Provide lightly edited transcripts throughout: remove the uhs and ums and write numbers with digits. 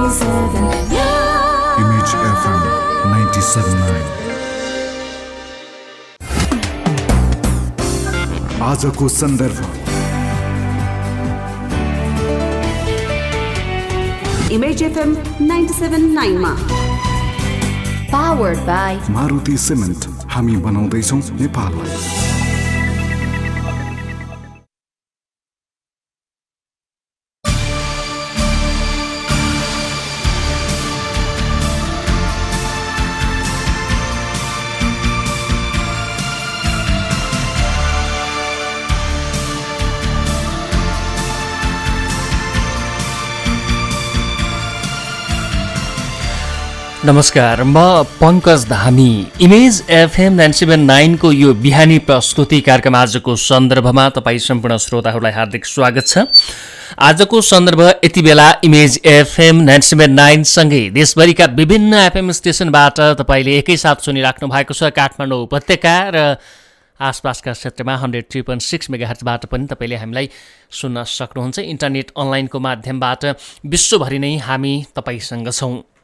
Image FM 97.9 आजको सन्दर्भ Image FM 97.9 मा Powered by मारुति सिमेन्ट हामी बनाउँदैछौँ नेपाललाई। नमस्कार, म पंकज धामी। इमेज एफएम 97.9 को यो बिहानी प्रस्तुति कार्यक्रम आजको सन्दर्भमा तपाईँ सम्पूर्ण श्रोताहरूलाई हार्दिक स्वागत छ। आजको सन्दर्भ यति बेला इमेज एफएम 97.9 सँगै देशभरिका विभिन्न एफएम स्टेशनबाट तपाईँले एकैसाथ सुनिराख्नु भएको छ। काठमाडौँ उपत्यका र आसपासका क्षेत्रमा 103.6 मेगाहर्जबाट पनि तपाईँले हामीलाई सुन्न सक्नुहुन्छ। इन्टरनेट अनलाइनको माध्यमबाट विश्वभरि नै हामी तपाईँसँग छौँ।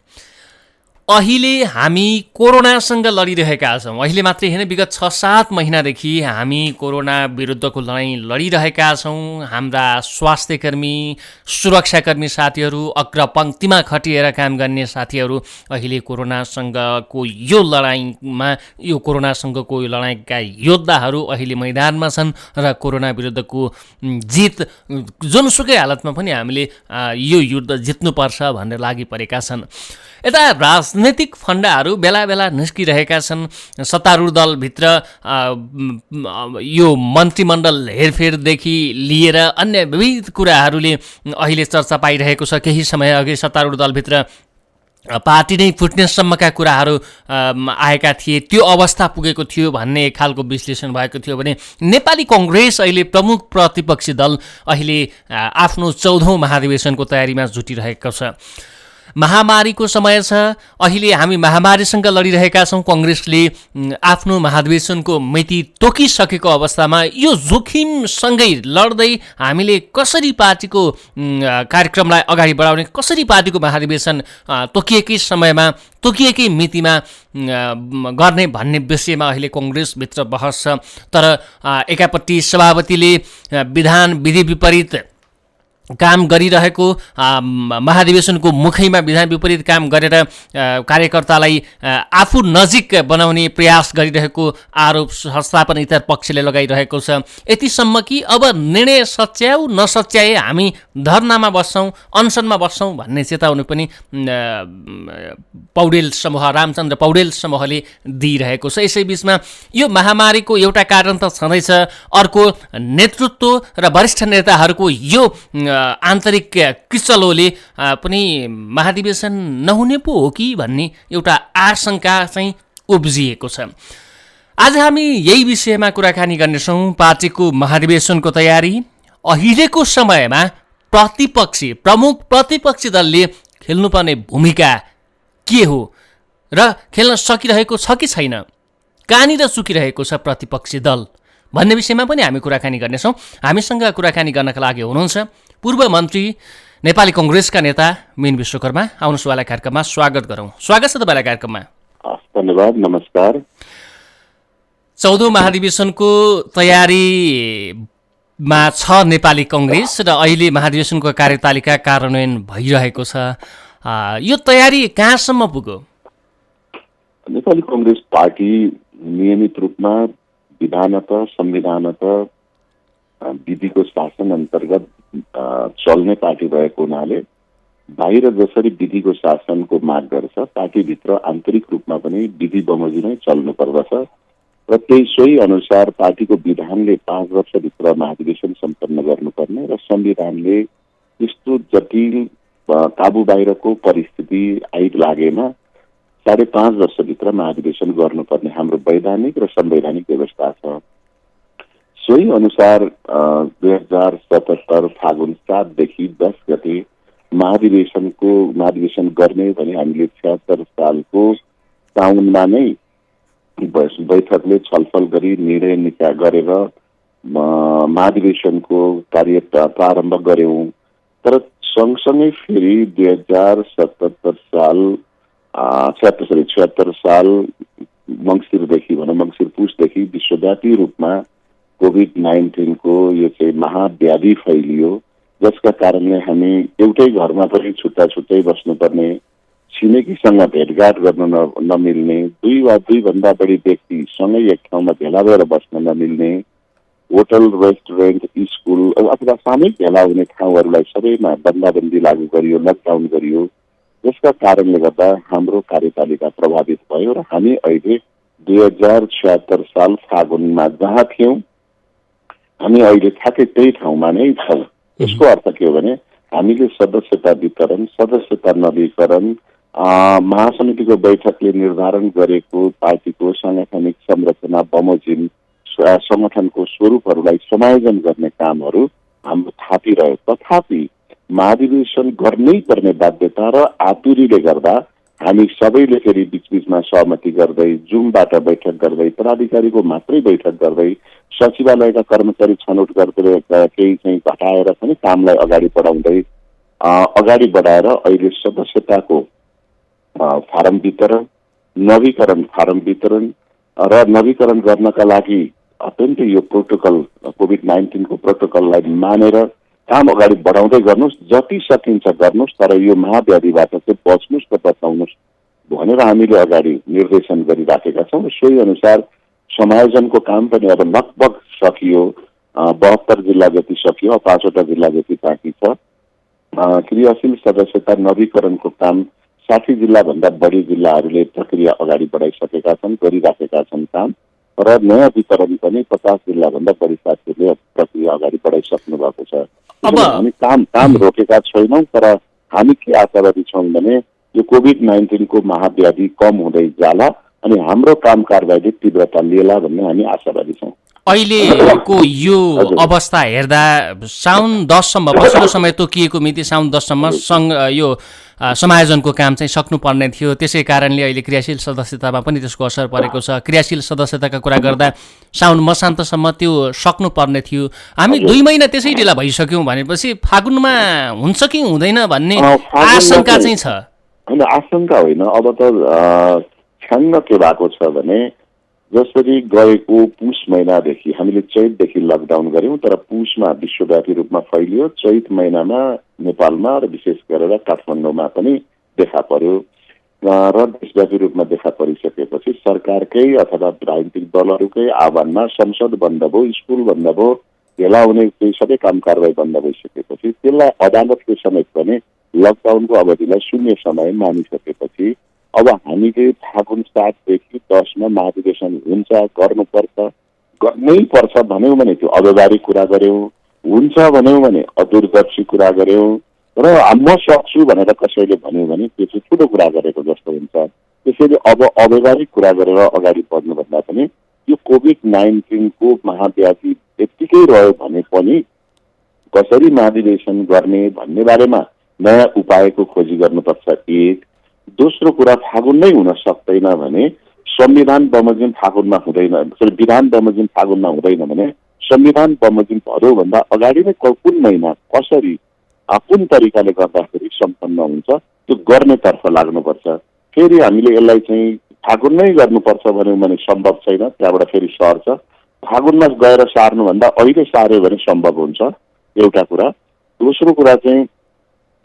अहिले हामी कोरोनासँग लडिरहेका छौँ। अहिले मात्रै होइन, विगत 6-7 महिनादेखि हामी कोरोना विरुद्धको लडाइँ लडिरहेका छौँ। हाम्रा स्वास्थ्यकर्मी, सुरक्षाकर्मी साथीहरू, अग्रपङ्क्तिमा खटिएर काम गर्ने साथीहरू अहिले कोरोनासँगको यो लडाइँमा, यो कोरोनासँगको यो लडाइँका योद्धाहरू अहिले मैदानमा छन् र कोरोना विरुद्धको जित जुनसुकै हालतमा पनि हामीले यो युद्ध जित्नुपर्छ भनेर लागि परेका छन्। यता राजनैतिक फन्डाहरू बेला बेला निस्किरहेका छन्। सत्तारूढ दलभित्र यो मन्त्रीमण्डल हेरफेरदेखि लिएर अन्य विविध कुराहरूले अहिले चर्चा पाइरहेको छ। केही समय अघि सत्तारूढ दलभित्र पार्टी नै फुट्नेसम्मका कुराहरू आएका थिए, त्यो अवस्था पुगेको थियो भन्ने एक खालको विश्लेषण भएको थियो भने नेपाली कङ्ग्रेस अहिले प्रमुख प्रतिपक्षी दल अहिले आफ्नो 14औं महाधिवेशनको तयारीमा जुटिरहेको छ। महामारीको समय छ, अहिले हामी महामारीसँग लडिरहेका छौँ। कङ्ग्रेसले आफ्नो महाधिवेशनको मिति तोकिसकेको अवस्थामा यो जोखिमसँगै लड्दै हामीले कसरी पार्टीको कार्यक्रमलाई अगाडि बढाउने, कसरी पार्टीको महाधिवेशन तोकिएकै समयमा, तोकिएकै मितिमा गर्ने भन्ने विषयमा अहिले कङ्ग्रेसभित्र बहस छ। तर एकापट्टि सभापतिले विधान विधि विपरीत काम गरिरहेको, महाधिवेशनको मुखैमा विधान विपरीत काम गरेर कार्यकर्तालाई आफू नजिक बनाउने प्रयास गरिरहेको आरोप संस्थापन इतर पक्षले लगाइरहेको छ। यतिसम्म कि अब निर्णय सच्याउ नसच्याए हामी धरनामा बस्छौँ, अनसनमा बस्छौँ भन्ने चेतावनी पनि पौडेल समूह, रामचन्द्र पौडेल समूहले दिइरहेको छ। यसैबीचमा यो महामारीको एउटा कारण त छँदैछ, अर्को नेतृत्व र वरिष्ठ नेताहरूको यो आन्तरिक किचलोले पनि महाधिवेशन नहुने पो हो कि भन्ने एउटा आशंका चाहिँ उब्जिएको छ। आज हामी यही विषयमा कुराकानी गर्नेछौँ। पार्टीको महाधिवेशनको तयारी, अहिलेको समयमा प्रतिपक्षी, प्रमुख प्रतिपक्षी दलले खेल्नुपर्ने भूमिका के हो र खेल्न सकिरहेको छ कि छैन, कहाँनिर चुकिरहेको छ प्रतिपक्षी दल भन्ने विषयमा पनि हामी कुराकानी गर्नेछौँ। हामीसँग कुराकानी गर्नका लागि हुनुहुन्छ पूर्व मन्त्री, नेपाली कङ्ग्रेसका नेता मीन विश्वकर्मा। आउनुहोस् उहाँलाई कार्यक्रममा स्वागत गरौँ। स्वागत छ तपाईँलाई कार्यक्रममा। धन्यवाद, नमस्कार। 14औं महाधिवेशनको तयारीमा छ नेपाली कङ्ग्रेस र अहिले महाधिवेशनको कार्यतालिका कार्यान्वयन भइरहेको छ। यो तयारी कहाँसम्म पुग्यो? नेपाली कङ्ग्रेस पार्टी नियमित रूपमा विधानत, संविधानत, विधिको शासन अन्तर्गत चल्ने पार्टी भएको हुनाले बाहिर जसरी विधिको शासनको माग गर्छ, पार्टीभित्र आन्तरिक रूपमा पनि विधि बमोजिम नै चल्नु पर्दछ र त्यही सोही अनुसार पार्टीको विधानले 5 वर्षभित्र महाधिवेशन सम्पन्न गर्नुपर्ने र संविधानले यस्तो जटिल काबु बाहिरको परिस्थिति आइलागेमा 5.5 वर्षभित्र महाधिवेशन गर्नुपर्ने हाम्रो वैधानिक र संवैधानिक व्यवस्था छ। सोही अनुसार 2077 फागुन 7 देखि 10 गते महाधिवेशन गर्ने भने हामीले 76 सालको साउनमा नै बैठकले छलफल गरी निर्णय गरेर महाधिवेशनको कार्य प्रारम्भ गर्यौं। तर सँगसँगै फेरि 2077 साल 76 साल मङ्सिरदेखि भनौँ मङ्सिर पुसदेखि विश्वव्यापी रूपमा कोभिड-19 को यो चाहिँ महाव्याधि फैलियो, जसका कारणले हामी एउटै घरमा पनि छुट्टा छुट्टै बस्नुपर्ने, छिमेकीसँग भेटघाट गर्न नमिल्ने, दुई वा दुईभन्दा बढी व्यक्ति सँगै एक ठाउँमा भेला भएर बस्न नमिल्ने, होटल, रेस्टुरेन्ट, स्कुल अथवा सामूहिक भेला हुने ठाउँहरूलाई सबैमा बन्दाबन्दी लागू गरियो, लकडाउन गरियो, जसका कारणले गर्दा हाम्रो कार्यपालिका प्रभावित भयो र हामी अहिले 2076 साल फागुनमा जहाँ थियौँ हामी अहिले ठ्याक्कै त्यही ठाउँमा नै छौँ। यसको अर्थ के हो भने हामीले सदस्यता वितरण, सदस्यता नवीकरण, महासमितिको बैठकले निर्धारण गरेको पार्टीको सांगठनिक संरचना बमोजिम संगठनको स्वरूपहरूलाई समायोजन गर्ने कामहरू हाम्रो थापिरह्यो। तथापि महाधिवेशन गर्नै पर्ने बाध्यता र आतुरीले गर्दा हामी सबैले फेरि बिचबिचमा सहमति गर्दै, जुमबाट बैठक गर्दै, पदाधिकारीको मात्रै बैठक गर्दै, सचिवालयका कर्मचारी छनौट गर्दै केही चाहिँ घटाएर पनि कामलाई अगाडि बढाएर अहिले सदस्यताको फारम वितरण, नवीकरण फारम वितरण र नवीकरण गर्नका लागि अत्यन्तै यो प्रोटोकल कोभिड-19 को प्रोटोकललाई मानेर काम अगाडि बढाउँदै गर्नुहोस्, जति सकिन्छ गर्नुहोस्, तर यो महाव्याधिबाट चाहिँ बच्नुहोस् र बचाउनुहोस् भनेर हामीले अगाडि निर्देशन गरिराखेका छौँ। सोही अनुसार समायोजनको काम पनि अब लगभग सकियो, 72 जिल्ला जति सकियो, 5वटा जिल्ला जति बाँकी छ। क्रियाशील सदस्यता नवीकरणको काम 60 जिल्लाभन्दा बढी जिल्लाहरूले प्रक्रिया अगाडि बढाइसकेका छन्, गरिराखेका छन् काम, र नयाँ वितरण पनि 50 जिल्लाभन्दा बढी साथीहरूले प्रक्रिया अगाडि बढाइसक्नु भएको छ। अब हामी काम रोकेका छैनौँ, तर हामी के आशावादी छौँ भने यो कोभिड-19 को महाव्याधि कम हुँदै जाला अनि हाम्रो काम कारबाहीले तीव्रता लिएला भन्ने हामी आशावादी छौँ। अहिलेको यो अवस्था हेर्दा साउन 10 सम्म, पछिल्लो समय तोकिएको मिति साउन 10 सम्म यो समायोजनको काम चाहिँ सक्नुपर्ने थियो। त्यसै कारणले अहिले क्रियाशील सदस्यतामा पनि त्यसको असर परेको छ। क्रियाशील सदस्यताका कुरा गर्दा साउन मसान्तसम्म त्यो सक्नुपर्ने थियो। हामी 2 महिना त्यसै ढिला भइसक्यौँ भनेपछि फागुनमा हुन्छ कि हुँदैन भन्ने आशंका चाहिँ छ। होइन, आशंका होइन, अब त छ्याङ्ग के भएको छ भने जसरी गएको पुष महिनादेखि हामीले चैतदेखि लकडाउन गऱ्यौँ, तर पुषमा विश्वव्यापी रूपमा फैलियो, चैत महिनामा नेपालमा र विशेष गरेर काठमाडौँमा पनि देखा पर्यो र देशव्यापी रूपमा देखा परिसकेपछि सरकारकै अथवा राजनीतिक दलहरूकै आह्वानमा संसद बन्द भयो, स्कुल बन्द भयो, भेला हुने सबै काम कारबाही बन्द भइसकेपछि त्यसलाई अदालतले समेत पनि लकडाउनको अवधिलाई 0 समय मानिसकेपछि अब हामीले फागुन 7 देखि 10 मा महाधिवेशन हुन्छ, गर्नुपर्छ, गर्नै पर्छ भन्यौँ भने त्यो अव्यवहारिक कुरा गर्यौँ, हुन्छ भन्यौँ भने अदूरदर्शी कुरा गर्यौँ र म सक्छु भनेर कसैले भन्यो भने त्यो चाहिँ ठुलो कुरा गरेको जस्तो हुन्छ। त्यसैले अब अव्यवहारिक कुरा गरेर अगाडि बढ्नुभन्दा पनि यो कोभिड-19 को महाव्याधि त्यत्तिकै रह्यो भने पनि कसरी महाधिवेशन गर्ने भन्ने बारेमा नयाँ उपायको खोजी गर्नुपर्छ। एक, दोस्रो कुरा फागुन नै हुन सक्दैन भने संविधान बमोजिम फागुनमा हुँदैन, विधान बमोजिम फागुनमा हुँदैन भने संविधान बमोजिम भदौभन्दा अगाडि नै कुन महिना कसरी कुन तरिकाले गर्दाखेरि सम्पन्न हुन्छ त्यो गर्नेतर्फ लाग्नुपर्छ। फेरि हामीले यसलाई चाहिँ फागुन नै गर्नुपर्छ भन्यौँ भने सम्भव छैन, त्यहाँबाट फेरि सर्छ। फागुनमा गएर सार्नुभन्दा अहिले सार्यो भने सम्भव हुन्छ, एउटा कुरा। दोस्रो कुरा चाहिँ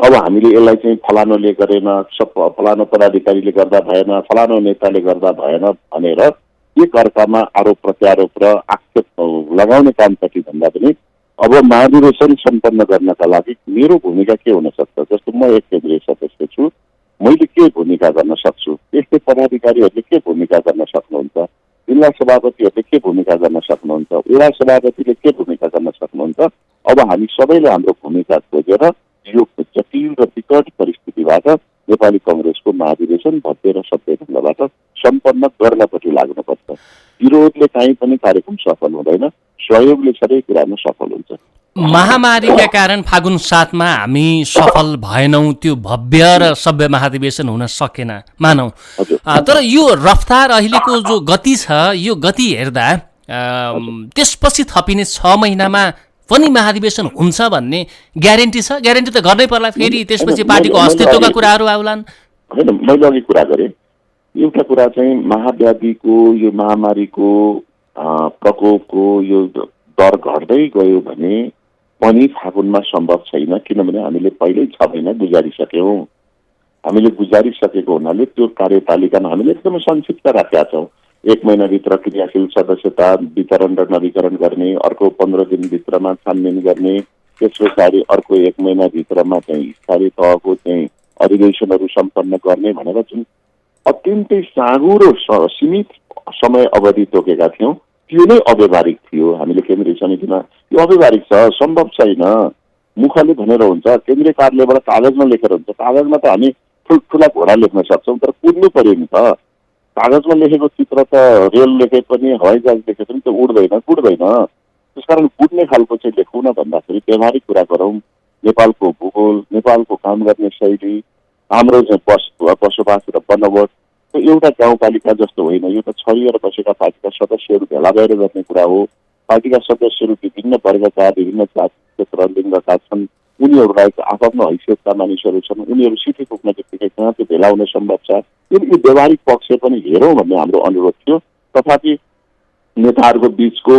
अब हामीले यसलाई चाहिँ फलानोले गरेन, फलानो पदाधिकारीले गर्दा भएन, फलानो नेताले गर्दा भएन भनेर एक अर्कामा आरोप प्रत्यारोप र आक्षेप लगाउने कामपट्टि भन्दा पनि अब महाधिवेशन सम्पन्न गर्नका लागि मेरो भूमिका के हुन सक्छ। जस्तो म एक केन्द्रीय सदस्य छु, मैले के भूमिका गर्न सक्छु, त्यस्तै पदाधिकारीहरूले के भूमिका गर्न सक्नुहुन्छ, जिल्ला सभापतिहरूले के भूमिका गर्न सक्नुहुन्छ, वडा सभापतिले के भूमिका गर्न सक्नुहुन्छ। अब हामी सबैले हाम्रो भूमिका खोजेर यो जटिल र विकट परिस्थितिबाट नेपाली कङ्ग्रेसको महाधिवेशन भव्य र सभ्य ढङ्गबाट सम्पन्न गर्नपट्टि लाग्नुपर्छ। विरोधले काहीँ पनि कार्यक्रम सफल हुँदैन, सहयोगले सबै कुरामा सफल हुन्छ। महामारीका कारण फागुन 7 मा हामी सफल भएनौँ, त्यो भव्य र सभ्य महाधिवेशन हुन सकेन मानौँ, तर यो रफ्तार अहिलेको जो गति छ यो गति हेर्दा त्यसपछि थपिने 6 महिनामा पनि महाधिवेशन हुन्छ भन्ने ग्यारेन्टी छ? ग्यारेन्टी त गर्नै पर्ला, फेरि त्यसपछि पार्टीको अस्तित्वका कुराहरू आउलान्। होइन, मैले अघि कुरा गरेँ, एउटा कुरा चाहिँ महाव्याधिको यो महामारीको प्रकोपको यो दर घट्दै गयो भने पनि फागुनमा सम्भव छैन, किनभने हामीले पहिल्यै 6 महिना गुजारिसक्यौँ। हामीले गुजारिसकेको हुनाले त्यो कार्यतालिकामा हामीले एकदमै संक्षिप्त राखेका छौँ। 1 महिनाभित्र क्रियाशील सदस्यता वितरण र नवीकरण गर्ने, अर्को 15 दिनभित्रमा छानबिन गर्ने, त्यस पछाडि अर्को 1 महिनाभित्रमा चाहिँ स्थायी तहको चाहिँ अधिवेशनहरू सम्पन्न गर्ने भनेर जुन अत्यन्तै साँगुरो सीमित समय अवधि तोकेका थियौँ, त्यो नै अव्यवहारिक थियो। हामीले केन्द्रीय समितिमा यो अव्यवहारिक छ, सम्भव छैन, मुखले भनेर हुन्छ, केन्द्रीय कार्यालयबाट कागजमा लेखेर हुन्छ। कागजमा त हामी ठुल्ठुला घोडा लेख्न सक्छौँ, तर कुद्नु पर्यो नि त। कागजमा लेखेको चित्र त रेल लेखे पनि हवाईजहाज लेखे पनि त्यो कुट्दैन। त्यसकारण कुट्ने खालको चाहिँ लेखौँ न भन्दाखेरि व्यवहारिक कुरा गरौँ। नेपालको भूगोल, नेपालको काम गर्ने शैली, हाम्रो चाहिँ बसोबास र बनावट एउटा गाउँपालिका जस्तो होइन। यो त छरिएर बसेका पार्टीका सदस्यहरू भेला भएर गर्ने कुरा हो। पार्टीका सदस्यहरू विभिन्न वर्गका, विभिन्न जाति क्षेत्र लिङ्गका छन्, उनीहरूलाई आफ्नो हैसियतका मानिसहरू छन्, उनीहरू सिटी पुग्न बित्तिकै कहाँ त्यो भेला हुन सम्भव छ। यो व्यवहारिक पक्ष पनि हेरौँ भन्ने हाम्रो अनुरोध थियो। तथापि नेताहरूको बिचको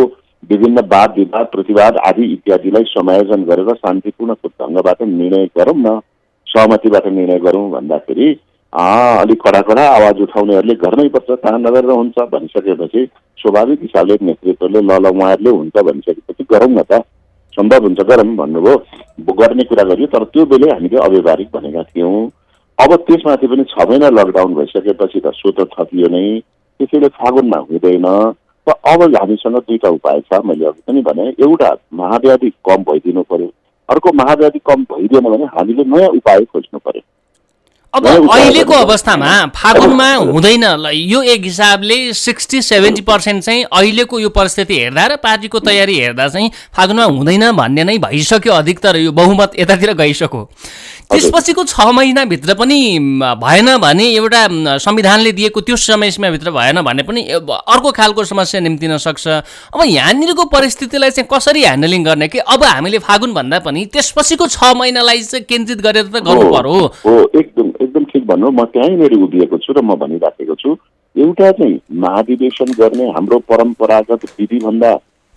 विभिन्न वाद विवाद, प्रतिवाद आदि इत्यादिलाई समायोजन गरेर शान्तिपूर्ण ढङ्गबाट निर्णय गरौँ न, सहमतिबाट निर्णय गरौँ भन्दाखेरि अलिक कडा आवाज उठाउनेहरूले गर्नैपर्छ, कहाँ नगरेर हुन्छ भनिसकेपछि स्वाभाविक हिसाबले नेतृत्वले ल उहाँहरूले हुन्छ भनिसकेपछि गरौँ न त, सम्भव हुन्छ गरौँ भन्नुभयो, गर्ने कुरा गरियो। तर त्यो बेलै हामीले अव्यवहारिक भनेका थियौँ। अब त्यसमाथि पनि 6 महिना लकडाउन भइसकेपछि त सो त थपियो नै, त्यसैले फागुनमा हुँदैन। त अब हामीसँग 2टा उपाय छ। मैले अघि पनि भने, एउटा महाव्याधि कम भइदिनु पर्यो, अर्को महाव्याधि कम भइदिएन भने हामीले नयाँ उपाय खोज्नु पर्यो। अब अहिलेको अवस्थामा फागुनमा हुँदैन, यो एक हिसाबले 60-70% चाहिँ अहिलेको यो परिस्थिति हेर्दा र पार्टीको तयारी हेर्दा चाहिँ फागुनमा हुँदैन भन्ने नै भइसक्यो। अधिकतर यो बहुमत यतातिर गइसक्यो। त्यसपछिको 6 महिनाभित्र पनि भएन भने, एउटा संविधानले दिएको त्यो समयसीमाभित्र भएन भने पनि अर्को खालको समस्या निम्तिन सक्छ। अब यहाँनिरको परिस्थितिलाई चाहिँ कसरी ह्यान्डलिङ गर्ने कि अब हामीले फागुन भन्दा पनि त्यसपछिको 6 महिनालाई चाहिँ केन्द्रित गरेर त गर्नु पर्यो। एकदम ठिक भन्नु। म त्यहीँनिर उभिएको छु र म भनिराखेको छु, एउटा चाहिँ महाधिवेशन गर्ने हाम्रो परम्परागत विधिभन्दा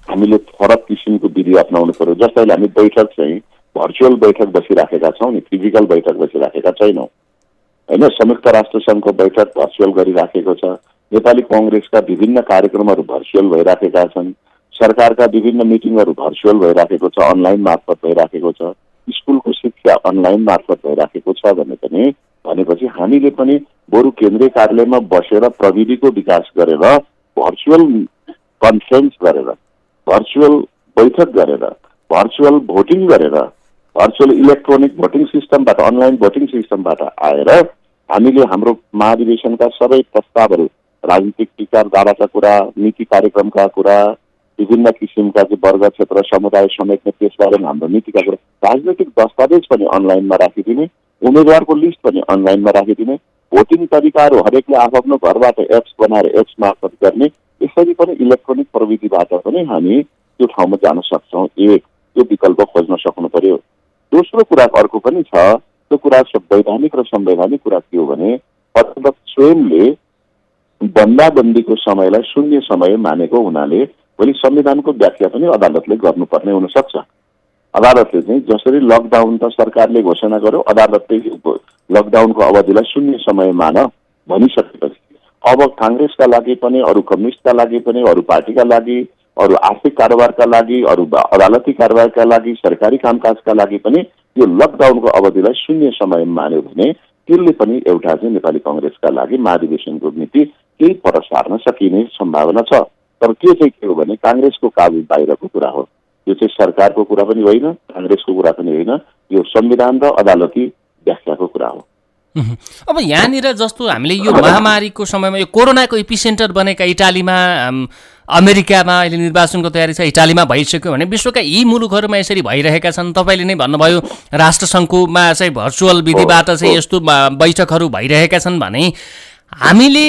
हामीले फरक किसिमको विधि अप्नाउनु पर्यो। जस्तो अहिले हामी बैठक चाहिँ भर्चुअल बैठक बसिराखेका छौँ नि, फिजिकल बैठक बसिराखेका छैनौँ होइन। संयुक्त राष्ट्र सङ्घको बैठक भर्चुअल गरिराखेको छ, नेपाली कङ्ग्रेसका विभिन्न कार्यक्रमहरू भर्चुअल भइराखेका छन्, सरकारका विभिन्न मिटिङहरू भर्चुअल भइराखेको छ, अनलाइन मार्फत भइराखेको छ, स्कुलको शिक्षा अनलाइन मार्फत भइराखेको छ भनेपछि हामीले पनि बरु केन्द्रीय कार्यालयमा बसेर प्रविधिको विकास गरेर, भर्चुअल कन्फरेन्स गरेर, भर्चुअल बैठक गरेर, भर्चुअल भोटिङ गरेर, भर्चुअल इलेक्ट्रोनिक भोटिङ सिस्टमबाट, अनलाइन भोटिङ सिस्टमबाट आएर हामीले हाम्रो महाधिवेशनका सबै प्रस्तावहरू, राजनीतिक विचारधाराका कुरा, नीति कार्यक्रमका कुरा, विभिन्न किसिमका चाहिँ वर्ग क्षेत्र समुदाय समेट्ने त्यसबारेमा हाम्रो नीतिका कुरा, राजनैतिक दस्तावेज पनि अनलाइनमा राखिदिने, उम्मेदवारको लिस्ट पनि अनलाइनमा राखिदिने, भोटिङ तरिकाहरू हरेकले आफ्नो घरबाट एप्स बनाएर एप्स मार्फत गर्ने, यसरी पनि इलेक्ट्रोनिक प्रविधिबाट पनि हामी त्यो ठाउँमा जान सक्छौँ। एक त्यो विकल्प खोज्न सक्नु पर्यो। दोस्रो कुरा अर्को पनि छ, त्यो कुरा वैधानिक र संवैधानिक कुरा के हो भने, अदालत स्वयंले बन्दाबन्दीको समयलाई शून्य समय मानेको हुनाले भोलि संविधानको व्याख्या पनि अदालतले गर्नुपर्ने हुनसक्छ। अदालतले चाहिँ जसरी लकडाउन त सरकारले घोषणा गर्यो, अदालतले लकडाउनको अवधिलाई शून्य समय मान भनिसकेपछि अब काङ्ग्रेसका लागि पनि, अरू कम्युनिस्टका लागि पनि, अरू पार्टीका लागि, अरू आर्थिक कारोबारका लागि, अरू अदालती कारबारका लागि, सरकारी कामकाजका लागि पनि यो लकडाउनको अवधिलाई शून्य समय मान्यो भने त्यसले पनि एउटा चाहिँ नेपाली कङ्ग्रेसका लागि महाधिवेशनको नीति केही पर सार्न सकिने सम्भावना छ। तर त्यो चाहिँ के हो भने काङ्ग्रेसको काबु बाहिरको कुरा हो। यो चाहिँ सरकारको कुरा पनि होइन, काङ्ग्रेसको कुरा पनि होइन, यो संविधान र अदालती व्याख्याको कुरा हो। अब यहाँनिर जस्तो हामीले यो महामारीको समयमा यो कोरोनाको एपिसेन्टर बनेका इटालीमा, अमेरिकामा अहिले निर्वाचनको तयारी छ, इटालीमा भइसक्यो भने विश्वका यी मुलुकहरूमा यसरी भइरहेका छन्। तपाईँले नै भन्नुभयो राष्ट्रसङ्घमा चाहिँ भर्चुअल विधिबाट चाहिँ यस्तो बैठकहरू भइरहेका छन् भने हामीले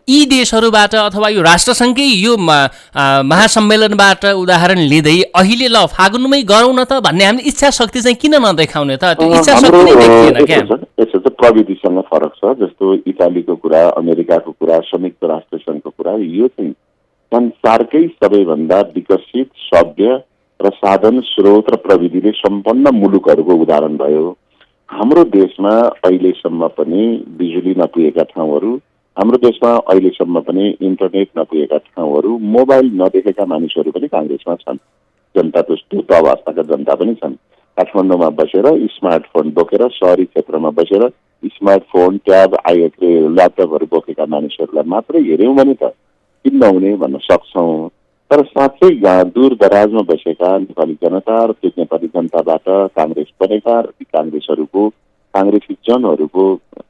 यी देशहरूबाट अथवा यो राष्ट्रसङ्घकै यो महासम्मेलनबाट उदाहरण लिँदै अहिले ल फागुनमै गरौँ न त भन्ने हामीले इच्छा शक्ति चाहिँ किन नदेखाउने त? त्यो इच्छा शक्ति नै देखिएन क्या। यसो त प्रविधिसँग फरक छ। जस्तो इटालीको कुरा, अमेरिकाको कुरा, संयुक्त राष्ट्र सङ्घको कुरा, यो चाहिँ संसारकै सबैभन्दा विकसित, सभ्य र साधन स्रोत र प्रविधिले सम्पन्न मुलुकहरूको उदाहरण भयो। हाम्रो देशमा अहिलेसम्म पनि बिजुली नपुगेका ठाउँहरू, हाम्रो देशमा अहिलेसम्म पनि इन्टरनेट नपुगेका ठाउँहरू, मोबाइल नदेखेका मानिसहरू पनि काङ्ग्रेसमा छन्। जनता त्यो अवस्थाका जनता पनि छन्। काठमाडौँमा बसेर स्मार्टफोन बोकेर, सहरी क्षेत्रमा बसेर स्मार्टफोन, ट्याब, ल्यापटपहरू बोकेका मानिसहरूलाई मात्रै हेऱ्यौँ भने त किन नहुने भन्न सक्छौँ। तर साँच्चै दूर दराजमा बसेका नेपाली जनता र त्यो नेपाली जनताबाट काङ्ग्रेस बनेका र काङ्ग्रेसहरूको, काङ्ग्रेसी जनहरूको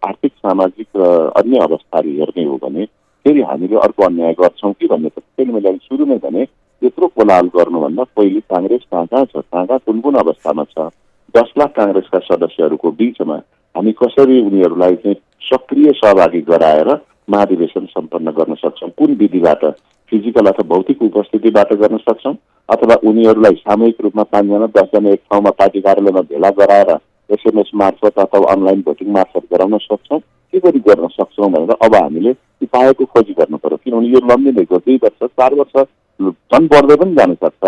आर्थिक, सामाजिक र अन्य अवस्थाहरू हेर्ने हो भने फेरि हामीले अर्को अन्याय गर्छौँ कि भन्ने त्यसैले मैले सुरुमै भने यत्रो कोलाहल गर्नुभन्दा पहिले काङ्ग्रेस कहाँ छ, कहाँ कुन कुन अवस्थामा छ, 10 लाख काङ्ग्रेसका सदस्यहरूको बिचमा हामी कसरी उनीहरूलाई चाहिँ सक्रिय सहभागी गराएर महाधिवेशन सम्पन्न गर्न सक्छौँ, कुन विधिबाट, फिजिकल अथवा भौतिक उपस्थितिबाट गर्न सक्छौँ अथवा उनीहरूलाई सामूहिक रूपमा 5 जना 10 जना एक ठाउँमा पार्टी कार्यालयमा भेला गराएर एसएमएस मार्फत अथवा अनलाइन भोटिङ मार्फत गराउन सक्छौँ, के गरी गर्न सक्छौँ भनेर अब हामीले उपायको खोजी गर्नु पर्यो। किनभने यो लम्बिँदै गयो, 2 वर्ष 4 वर्ष झन् बढ्दै पनि जान सक्छ।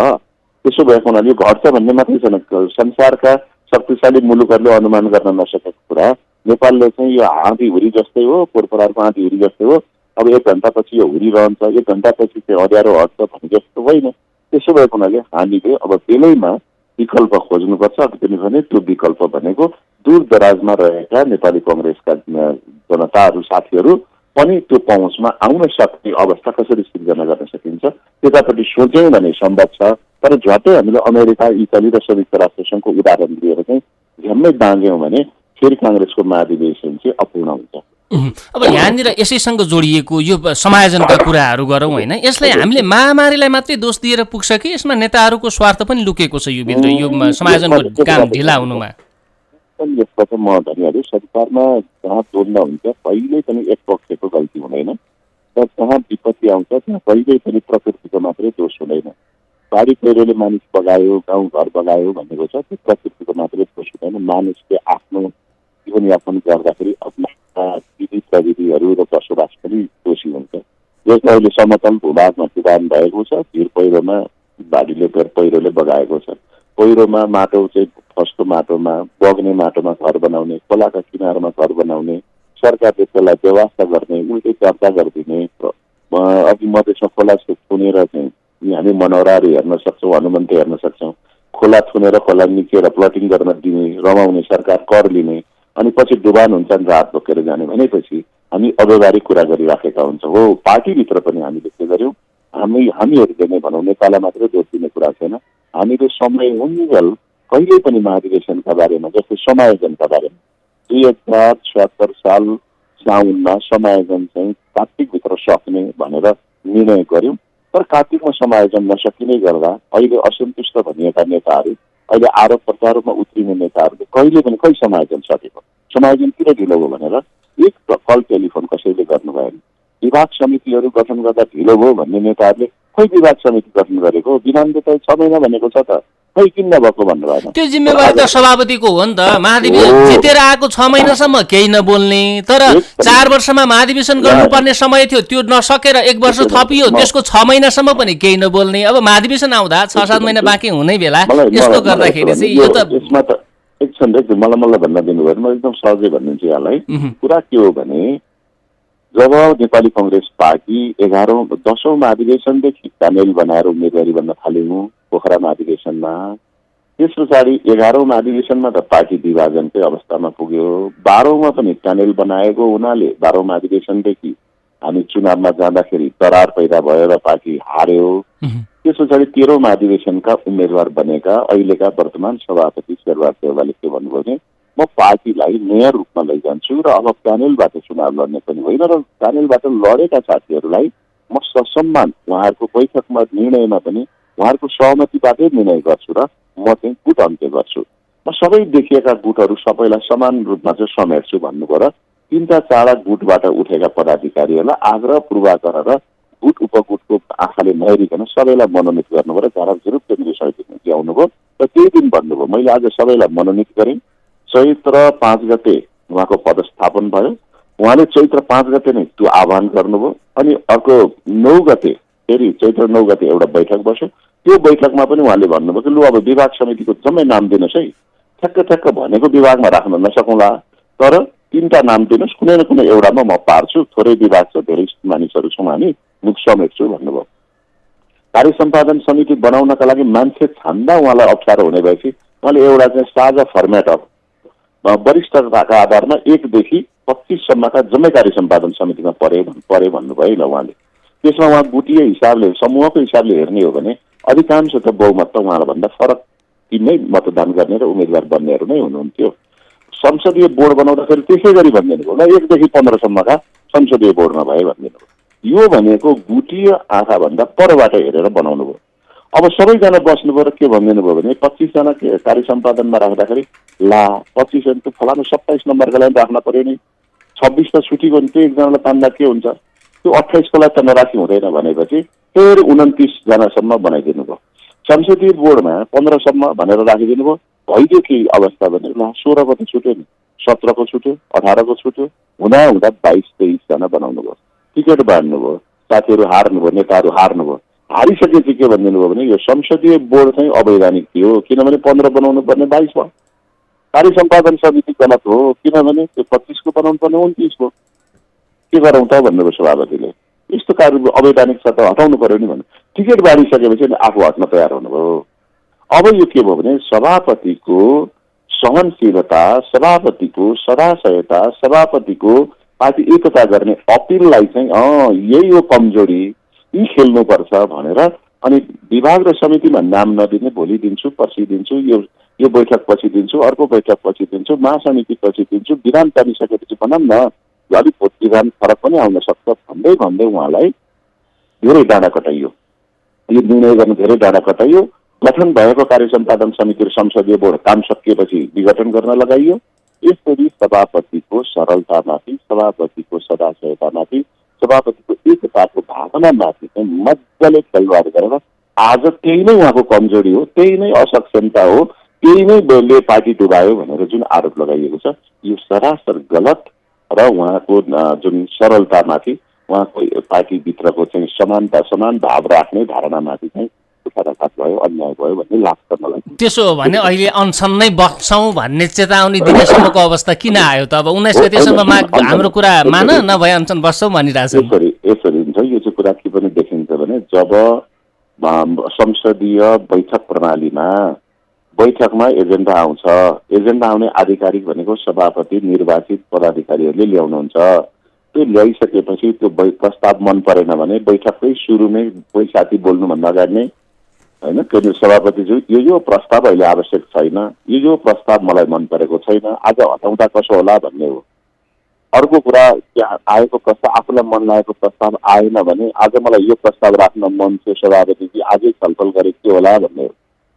त्यसो भएको हुनाले यो घट्छ भन्ने मात्रै छैन। संसारका शक्तिशाली मुलुकहरूले अनुमान गर्न नसकेको कुरा नेपालले चाहिँ यो आँधी हुरी जस्तै हो, पोरपरारको आँधी हुरी जस्तै हो, अब 1 घन्टापछि यो हुरी रहन्छ, 1 घन्टापछि चाहिँ अँध्यारो हट्छ भने जस्तो होइन। त्यसो भएको हुनाले हामीले अब बेलैमा विकल्प खोज्नुपर्छ। किनभने त्यो विकल्प भनेको दूर दराजमा रहेका नेपाली कङ्ग्रेसका जनताहरू, साथीहरू पनि त्यो पहुँचमा आउन सक्ने अवस्था कसरी सिर्जना गर्न सकिन्छ त्यतापट्टि सोच्यौँ भने सम्भव छ। तर झट्टै हामीले अमेरिका, इटाली र संयुक्त राष्ट्र सङ्घको उदाहरण लिएर चाहिँ झ्याम्मै बाँग्यौँ भने फेरि काङ्ग्रेसको महाधिवेशन चाहिँ अपूर्ण हुन्छ। अब यहाँनिर यसैसँग जोडिएको यो समायोजनका कुराहरू गरौँ होइन, यसलाई हामीले महामारीलाई मात्रै दोष दिएर पुग्छ कि यसमा नेताहरूको स्वार्थ पनि लुकेको छ यो भित्र, यो समायोजनको काम ढिला हुनुमा? यसबाट म भनिहालेँ, सरकारमा जहाँ द्वन्द्व हुन्छ कहिल्यै पनि एक पक्षको गल्ती हुँदैन र जहाँ विपत्ति आउँछ त्यहाँ कहिल्यै पनि प्रकृतिको मात्रै दोष हुँदैन। बाढी पहिरोले मानिस बगायो, गाउँघर बगायो भनेको छ, त्यो प्रकृतिको मात्रै दोष हुँदैन। मानिसले आफ्नो जीवनयापन गर्दाखेरि विधि प्रविधिहरू र बसोबास पनि दोषी हुन्छ। जस्तो अहिले समतल भूभागमा चुकान भएको छ, भिर पहिरोमा बाढीले पहिरोले बगाएको छ। पहिरोमा माटो चाहिँ फस्टो माटोमा, बग्ने माटोमा घर बनाउने, खोलाका किनारमा घर बनाउने, सरकारले त्यसलाई व्यवस्था गर्ने, उल्टै चर्चा गरिदिने, अघि मधेसमा खोला थुनेर चाहिँ हामी मनोराहरू हेर्न सक्छौँ, हनुमन्त हेर्न सक्छौँ। खोला थुनेर खोला निकेर प्लटिङ गर्न दिने, रमाउने, सरकार कर लिने, अनि पछि डुबान हुन्छन् रात बोकेर जाने भनेपछि हामी अव्यवहारिक कुरा गरिराखेका हुन्छौँ। हो, पार्टीभित्र पनि हामीले के गर्यौँ, हामीहरूले नै भनौँ, नेपाललाई मात्रै दोष दिने कुरा छैन, हामीले समय हुन्जेल कहिल्यै पनि महाधिवेशनका बारेमा, जस्तै समायोजनका बारेमा 2076 साल साउनमा समायोजन चाहिँ कार्तिकभित्र सक्ने भनेर निर्णय गर्यौँ। तर कार्तिकमा समायोजन नसकिने गर्दा अहिले असन्तुष्ट भनिएका नेताहरू, अहिले आरोप प्रत्यारोपमा उत्रिने नेताहरूले कहिले पनि खै समायोजन सकेको, समायोजन किन ढिलो भयो भनेर एक कल टेलिफोन कसैले गर्नु भएन। विभाग समितिहरू गठन गर्दा ढिलो भयो भन्ने नेताहरूले खै विभाग समिति गठन गरेको, विधानले त 6 महिना भनेको छ त, खै किन नभएको भन्नु भएन। त्यो जिम्मेवारी त सभापतिको हो नि त। महाधिवेशन जितेर आएको 6 महिनासम्म केही नबोल्ने, तर 4 वर्षमा महाधिवेशन गर्नुपर्ने समय थियो, त्यो नसकेर 1 वर्ष थपियो, त्यसको 6 महिनासम्म पनि केही नबोल्ने। अब महाधिवेशन आउँदा 6-7 महिना बाँकी हुनै बेला यस्तो गर्दाखेरि चाहिँ यो त यसमा त एकछिन मलाई भन्न दिनुभयो। म एकदम सहजै भनिदिन्छु यहाँलाई। कुरा के हो भने जब नेपाली कङ्ग्रेस पार्टी 10औं महाधिवेशनदेखि प्यानेल बनाएर उम्मेदवारी भन्न थाल्यौँ पोखरा महाधिवेशनमा, त्यस पछाडि 11औं महाधिवेशनमा त पार्टी विभाजनकै अवस्थामा पुग्यो। 12औंमा पनि प्यानेल बनाएको हुनाले 12औं महाधिवेशनदेखि हामी चुनावमा जाँदाखेरि दरार पैदा भयो र पार्टी हार्यो। त्यस पछाडि 13औं महाधिवेशनका उम्मेदवार बनेका अहिलेका वर्तमान सभापति शेरबहादुर देउवाले के भन्नुभयो भने म पार्टीलाई नयाँ रूपमा लैजान्छु र अब प्यानेलबाट चुनाव लड्ने पनि होइन र प्यानेलबाट लडेका साथीहरूलाई म ससम्मान उहाँहरूको बैठकमा निर्णयमा पनि उहाँहरूको सहमतिबाटै निर्णय गर्छु र म चाहिँ गुट अन्त्य गर्छु। म सबै देखिएका गुटहरू सबैलाई समान रूपमा चाहिँ समेट्छु भन्नुभयो र तीनटा चारवटा गुटबाट उठेका पदाधिकारीहरूलाई आग्रह पूर्वक गरेर गुट उपगुटको आँखाले नहेरिकन सबैलाई मनोनित गर्नुभयो र झारकझुरुक केन्द्रीय समितिमा ल्याउनुभयो र त्यही दिन भन्नुभयो मैले आज सबैलाई मनोनित गरेँ। चैत्र 5 गते उहाँको पदस्थापन भयो। उहाँले चैत्र 5 गते नै त्यो आह्वान गर्नुभयो अनि अर्को 9 गते फेरि चैत्र 9 गते एउटा बैठक बस्यो। त्यो बैठकमा पनि उहाँले भन्नुभयो कि लु अब विभाग समितिको जम्मै नाम दिनुहोस् है, ठ्याक्क भनेको विभागमा राख्न नसकौँला, तर 3टा नाम दिनुहोस्, कुनै न कुनै एउटामा म पार्छु, थोरै विभाग छ, धेरै मानिसहरू छौँ हामी, मुख समेट्छु भन्नुभयो। कार्य सम्पादन समिति बनाउनका लागि मान्छे छान्दा उहाँलाई अप्ठ्यारो हुने भएपछि उहाँले एउटा चाहिँ साझा फर्मेट अफ वरिष्ठताका आधारमा 1 देखि 25 सम्मका जम्मै कार्य सम्पादन समितिमा परे भन्नुभयो ल उहाँले। त्यसमा उहाँ गुटीय हिसाबले समूहको हिसाबले हेर्ने हो भने अधिकांश त बहुमत त उहाँलाई भन्दा फरक टिममै मतदान गर्ने र उम्मेदवार बन्नेहरू नै हुनुहुन्थ्यो। संसदीय बोर्ड बनाउँदाखेरि त्यसै गरी भनिदिनु भयो ल 1 देखि 15 सम्मका संसदीय बोर्डमा भए भनिदिनु भयो। यो भनेको गुटीय आँखाभन्दा परबाट हेरेर बनाउनु भयो। अब सबैजना बस्नुभयो र के भनिदिनु भयो भने 25 जना कार्य सम्पादनमा राख्दाखेरि ला 25 जन त फलानु 27 नम्बरका लागि राख्न पर्यो नि, 26 त छुट्टी गर्नु, त्यो एकजनालाई तान्दा के हुन्छ, त्यो 28 को लागि त नराखी हुँदैन भनेपछि फेरि 29 जनासम्म बनाइदिनु भयो। संसदीय बोर्डमा 15 सम्म भनेर राखिदिनु भयो। भइदियो के अवस्था भने ल 16 को त छुट्यो नि, 17 को छुट्यो, 18 को छुट्यो, हुँदा 22-23 जना बनाउनु भयो। टिकट बाँड्नु भयो, साथीहरू हार्नुभयो, नेताहरू हार्नुभयो। हारिसकेपछि के भनिदिनु भयो भने यो संसदीय बोर्ड चाहिँ अवैधानिक थियो, किनभने 15 बनाउनु पर्ने 22 भयो। कार्य सम्पादन समिति गलत हो, किनभने त्यो 25 को बनाउनु पर्ने 29 को। के गरौँ त भन्नुभयो सभापतिले। यस्तो कार्य अवैधानिक छ त हटाउनु पर्यो नि भन्नु। टिकट बाँडिसकेपछि आफू हट्न तयार हुनुभयो। अब यो के भयो भने सभापतिको सहनशीलता, सभापतिको सदाशयता, सभापतिको पार्टी एकता गर्ने अपिललाई चाहिँ यही हो कमजोरी, यी खेल्नुपर्छ भनेर अनि विभाग र समितिमा नाम नदिने, भोलि दिन्छु, पर्सि दिन्छु, यो बैठक पछि दिन्छु, अर्को बैठक पछि दिन्छु, महासमिति पछि दिन्छु, विधान पारिसकेपछि बनाऊँ न, अलिक विधान फरक पनि आउन सक्छ भन्दै भन्दै उहाँलाई धेरै डाँडा कटाइयो। यो निर्णय गर्न धेरै डाँडा कटाइयो। गठन भएको कार्य सम्पादन समिति र संसदीय बोर्ड काम सकिएपछि विघटन गर्न लगाइयो। यसरी सभापतिको सरलतामाथि, सभापतिको सदाशयतामाथि, सभापतिको एकताको भावनामाथि चाहिँ मजाले खेलवाड गरेर आज त्यही नै उहाँको कमजोरी हो, त्यही नै असक्षमता हो, त्यही नै पार्टी डुबायो भनेर जुन आरोप लगाइएको छ यो सरासर गलत र उहाँको जुन सरलतामाथि, उहाँको पार्टीभित्रको चाहिँ समान भाव राख्ने धारणामाथि चाहिँ कुठाराघात भयो, अन्याय भयो भन्ने लाग्छ मलाई। त्यसो हो भने अहिले अनसन नै बस्छौँ भन्ने चेतावनी दिनेसम्मको अवस्था किन आयो त? अब 19 गतेसम्म हाम्रो कुरा मान, नभए अनसन बस्छौँ भनिरहेछ। यसरी हुन्छ। यो चाहिँ कुरा के पनि देखिन्छ भने जब संसदीय बैठक प्रणालीमा बैठकमा एजेन्डा आउँछ, एजेन्डा आउने आधिकारिक भनेको सभापति निर्वाचित पदाधिकारीहरूले ल्याउनुहुन्छ। त्यो ल्याइसकेपछि त्यो प्रस्ताव मन परेन भने बैठककै सुरुमै कोही साथी बोल्नुभन्दा अगाडि नै होइन केन्द्रीय सभापतिज्यू यो प्रस्ताव अहिले आवश्यक छैन, यो प्रस्ताव मलाई मन परेको छैन, आज हटाउँदा कसो होला भन्ने हो। अर्को कुरा आएको प्रस्ताव, आफूलाई मन लागेको प्रस्ताव आएन भने आज मलाई यो प्रस्ताव राख्न मन थियो सभापतिजी, आजै छलफल गरे के होला भन्ने हो।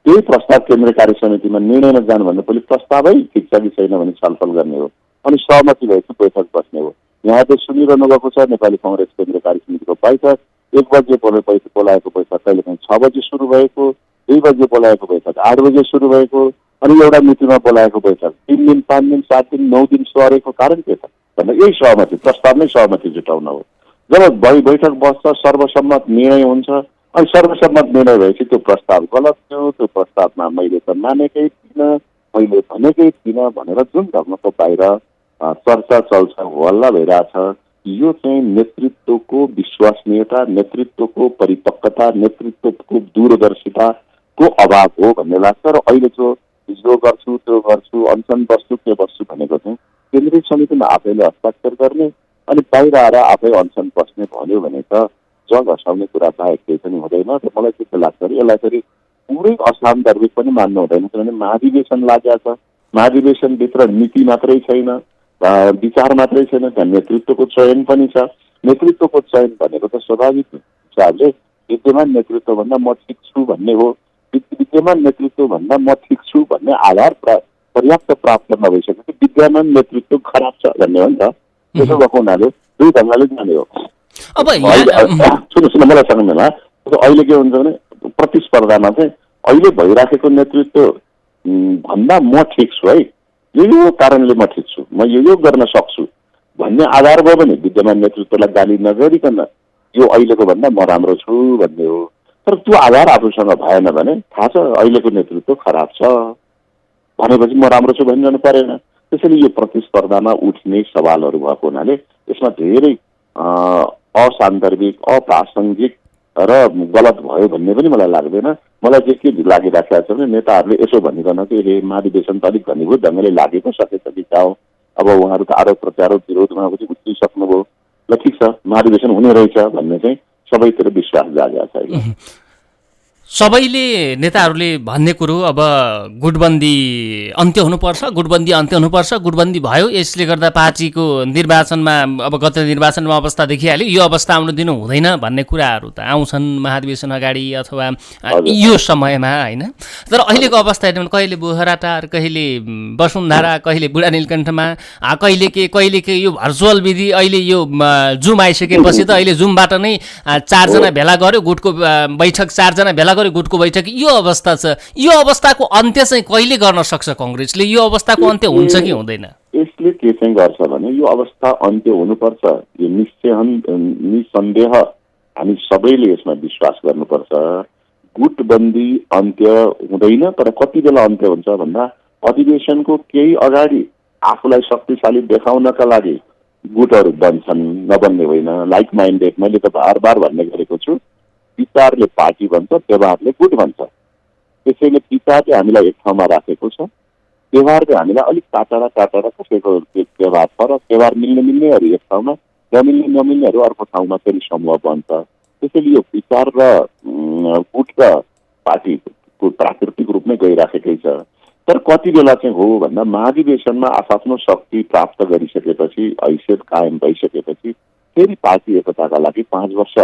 त्यही प्रस्ताव केन्द्रीय कार्य समितिमा निर्णय नजानुभन्दा पहिले प्रस्तावै ठिक छ कि छैन भने छलफल गर्ने हो अनि सहमति भएपछि बैठक बस्ने हो। यहाँ चाहिँ सुनिरहनु भएको छ नेपाली कङ्ग्रेस केन्द्रीय कार्य समितिको बैठक 1 बजे बोलाएको बैठक कहिलेकाहीँ 6 बजे सुरु भएको, 2 बजे बोलाएको बैठक 8 बजे सुरु भएको, अनि एउटा मितिमा बोलाएको बैठक 3 दिन, 5 दिन, 7 दिन, 9 दिन सरेको कारण के छ भन्दा यही सहमति, प्रस्ताव नै सहमति जुटाउन हो। जब बैठक बस्छ, सर्वसम्मत निर्णय हुन्छ अनि सर्वसम्मत निर्णय भएपछि त्यो प्रस्ताव गलत थियो, त्यो प्रस्तावमा मैले त मानेकै थिइनँ, मैले भनेकै थिइनँ भनेर जुन ढङ्गको बाहिर चर्चा चल्छ, हल्ला भइरहेछ, यो चाहिँ नेतृत्वको विश्वसनीयता, नेतृत्वको परिपक्वता, नेतृत्वको दूरदर्शिताको अभाव हो भन्ने लाग्छ। र अहिले जो यो गर्छु त्यो गर्छु, अनसन बस्छु के बस्छु भनेको चाहिँ केन्द्रीय समितिमा आफैले हस्ताक्षर गर्ने अनि बाहिर आएर आफै अनसन बस्ने भन्यो भने त जग हँसाउने कुरा बाहेक केही पनि हुँदैन। र मलाई के लाग्छ भने यसलाई फेरि पुरै असान्दर्भिक पनि मान्नु हुँदैन, किनभने महाधिवेशन लागेको छ, महाधिवेशनभित्र नीति मात्रै छैन, विचार मात्रै छैन, त्यहाँ नेतृत्वको चयन पनि छ। नेतृत्वको चयन भनेको त स्वाभाविक हिसाबले विद्यमान नेतृत्वभन्दा म ठिक छु भन्ने हो। विद्यमान नेतृत्वभन्दा म ठिक छु भन्ने आधार पर्याप्त प्राप्त नभइसकेपछि विद्यमान नेतृत्व खराब छ भन्ने हो नि त। त्यसो भएको हुनाले दुई ढङ्गले जाने हो। अब सुन्नु मलाई सक्दैन, अहिले के हुन्छ भने प्रतिस्पर्धामा चाहिँ अहिले भइराखेको नेतृत्व भन्दा म ठिक छु है, यो कारणले म ठिक छु, म यो गर्न सक्छु भन्ने आधार भयो भने विद्यमान नेतृत्वलाई गाली नगरिकन यो अहिलेको भन्दा म राम्रो छु भन्ने हो। तर त्यो आधार आफूसँग भएन भने थाहा छ अहिलेको नेतृत्व खराब छ भनेपछि म राम्रो छु भनिरहनु परेन। त्यसैले यो प्रतिस्पर्धामा उठ्ने सवालहरू भएको हुनाले यसमा धेरै असान्दर्भिक, अप्रासङ्गिक र गलत भयो भन्ने पनि मलाई लाग्दैन। मलाई के लागिराखेको छ भने नेताहरूले यसो भनिकन कि हे महाधिवेशन त अलिक घनीभूत ढङ्गले लागि पो सकेछ कि क्या हो, अब उहाँहरू त आरोप प्रत्यारोप विरोधमा चाहिँ उठिसक्नुभयो, ल ठिक छ महाधिवेशन हुने रहेछ भन्ने चाहिँ सबैतिर विश्वास जागेको छ। सबैले नेताहरूले भन्ने कुरो अब गुटबन्दी अन्त्य हुनुपर्छ, गुटबन्दी अन्त्य हुनुपर्छ, गुटबन्दी भयो यसले गर्दा पार्टीको निर्वाचनमा अब गत निर्वाचनमा अवस्था देखिहाल्यो, यो अवस्था आउनु दिनु हुँदैन भन्ने कुराहरू त आउँछन् महाधिवेशन अगाडि अथवा यो समयमा होइन। तर अहिलेको अवस्था हेर्नु कहिले बोहराटार, कहिले वसुन्धरा, कहिले बुढा नीलकण्ठमा, कहिले के यो भर्चुअल विधि, अहिले यो जुम आइसकेपछि त अहिले जुमबाट नै 4 जना भेला गर्यो, गुटको बैठक 4 जना भेला गुटको बैठक, यो अवस्था छ। यो अवस्थाको अन्त्य चाहिँ कहिले गर्न सक्छ कांग्रेसले? यो अवस्थाको अन्त्य हुन्छ कि हुँदैन? यसले के चाहिँ गर्छ भने यो अवस्था अन्त्य हुनुपर्छ, यो निसन्देह हामी सबैले यसमा विश्वास गर्नुपर्छ। गुटबन्दी अन्त्य हुँदैन, तर कति बेला अन्त्य हुन्छ भन्दा अधिवेशनको केही अगाडि आफूलाई शक्तिशाली देखाउनका लागि गुटहरू बन्छन्, नबन्ने होइन। लाइक माइन्डेड, मैले त बार बार भन्ने गरेको छु, विचारले पार्टी भन्छ, व्यवहारले गुट भन्छ। त्यसैले विचारले हामीलाई एक ठाउँमा राखेको छ, व्यवहारले हामीलाई अलिक टाटा कसैको व्यवहार छ र व्यवहार मिल्नेहरू एक ठाउँमा, नमिल्नेहरू अर्को ठाउँमा फेरि समूह बन्छ। त्यसैले यो विचार र गुट र पार्टीको प्राकृतिक रूपमै गइराखेकै छ। तर कति बेला चाहिँ हो भन्दा महाधिवेशनमा आफ्नो शक्ति प्राप्त गरिसकेपछि, हैसियत कायम भइसकेपछि फेरि पार्टी एकताका लागि 5 वर्ष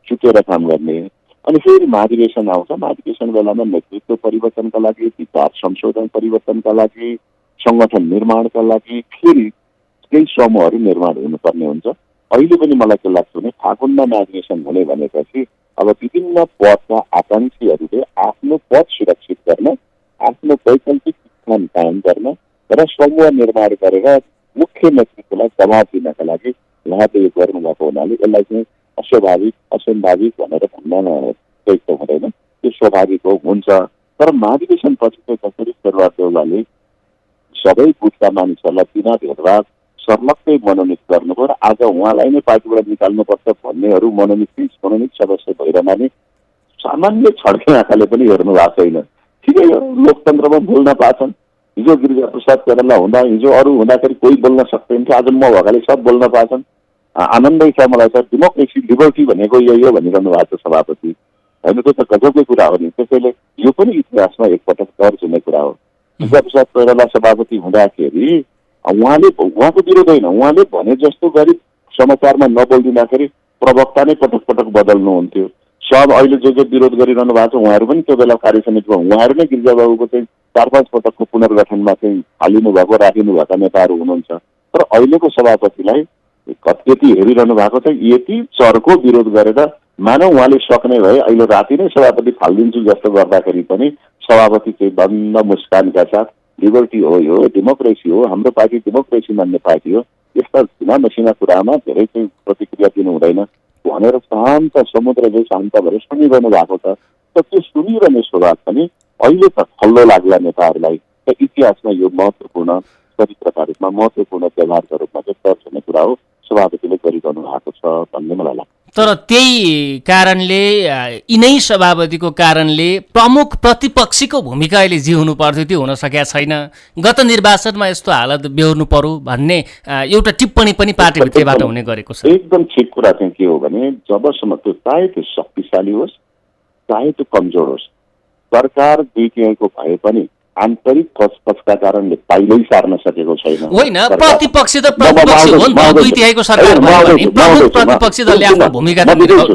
छुटेर काम गर्ने, अनि फेरि महाधिवेशन आउँछ। महाधिवेशन बेलामा नेतृत्व परिवर्तनका लागि, विचार संशोधन परिवर्तनका लागि, संगठन निर्माणका लागि फेरि केही समूहहरू निर्माण हुनुपर्ने हुन्छ। अहिले पनि मलाई के लाग्छ भने फागुनमा महाधिवेशन हुने भनेपछि अब विभिन्न पदका आकांक्षीहरूले आफ्नो पद सुरक्षित गर्न, आफ्नो वैकल्पिक स्थान कायम गर्न र समूह निर्माण गरेर मुख्य नेतृत्वलाई दबाव दिनका लागि उहाँले यो गर्नुभएको हुनाले यसलाई चाहिँ अस्वाभाविक, असम्भाविक भनेर भन्न चाहिँ हुँदैन, त्यो स्वाभाविक हुन्छ। तर महाधिवेशन पछि चाहिँ कसरी शेरबहादुर देउवाले सबै गुटका मानिसहरूलाई बिना भेदभाव सर्लक्कै मनोनित गर्नुभयो र आज उहाँलाई नै पार्टीबाट निकाल्नुपर्छ भन्नेहरू मनोनित सदस्य भइरहनाले सामान्य छड्के आँखाले पनि हेर्नु भएको छैन। ठिकै हो, लोकतन्त्रमा बोल्न पाछन्। हिजो गिरिजाप्रसाद कोइराला हुँदा, हिजो अरू हुँदाखेरि कोही बोल्न सक्दैन थियो, आज म भएकाले सब बोल्न पाछन्। आनन्दै छ मलाई सर। डेमोक्रेसी, लिबर्टी भनेको यही हो भनिरहनु भएको छ सभापति, होइन? त्यो त गजबकै कुरा हो नि। त्यसैले यो पनि इतिहासमा एकपटक दर्ज हुने कुरा हो। गिरिजाप्रसाद कोइराला सभापति हुँदाखेरि उहाँको विरोध होइन, उहाँले भने जस्तो गरी समाचारमा नबोलिदिँदाखेरि प्रवक्ता नै पटक पटक बदल्नुहुन्थ्यो। सब अहिले जो विरोध गरिरहनु भएको छ उहाँहरू पनि त्यो बेला कार्य समितिमा उहाँहरू नै गिरिजाबाबुको चाहिँ 4-5 पटकको पुनर्गठनमा चाहिँ हालिनु भएको, राखिनु भएका नेताहरू हुनुहुन्छ। तर अहिलेको सभापतिलाई यति हेरिरहनु भएको छ, यति चर्को विरोध गरेर मानव उहाँले सक्ने भए अहिले राति नै सभापति फालिदिन्छु जस्तो गर्दाखेरि पनि सभापति चाहिँ बन्द मुस्कानका साथ लिबर्टी हो, यो डेमोक्रेसी हो, हाम्रो पार्टी डेमोक्रेसी मान्ने पार्टी हो, यस्ता सीमा मसिना कुरामा धेरै चाहिँ प्रतिक्रिया दिनु हुँदैन भनेर शान्त समुद्र जै शान्त भएर सुनिरहनु भएको छ। त त्यो सुनिरहने स्वभाव पनि अहिले त खल्लो लाग्ला नेताहरूलाई। त इतिहासमा यो महत्त्वपूर्ण चरित्रका रूपमा, महत्त्वपूर्ण व्यवहारका रूपमा चाहिँ दर्ज हुने कुरा हो, सभापतिले गरिरहनु भएको छ भन्ने मलाई लाग्छ। तर त्यही कारणले, यिनै सभापतिको कारणले प्रमुख प्रतिपक्षीको भूमिका अहिले जे हुनु पर्थ्यो त्यो हुन सकेका छैन। गत निर्वाचनमा यस्तो हालत बेहोर्नु पर्यो भन्ने एउटा टिप्पणी पनि पार्टीभित्रबाट हुने गरेको छ। एकदम ठिक कुरा चाहिँ के हो भने जबसम्म त्यो चाहे त्यो शक्तिशाली होस् चाहे त्यो कमजोर होस्, सरकार दुईटियाको भए पनि आन्तरिक कसका कारणले पाइलै सार्न सकेको छैन। होइन, प्रतिपक्ष त प्रतिपक्ष हो नि त, दुई तिहाईको सरकार भयो भने प्रमुख प्रतिपक्षी दलले आफ्नो भूमिका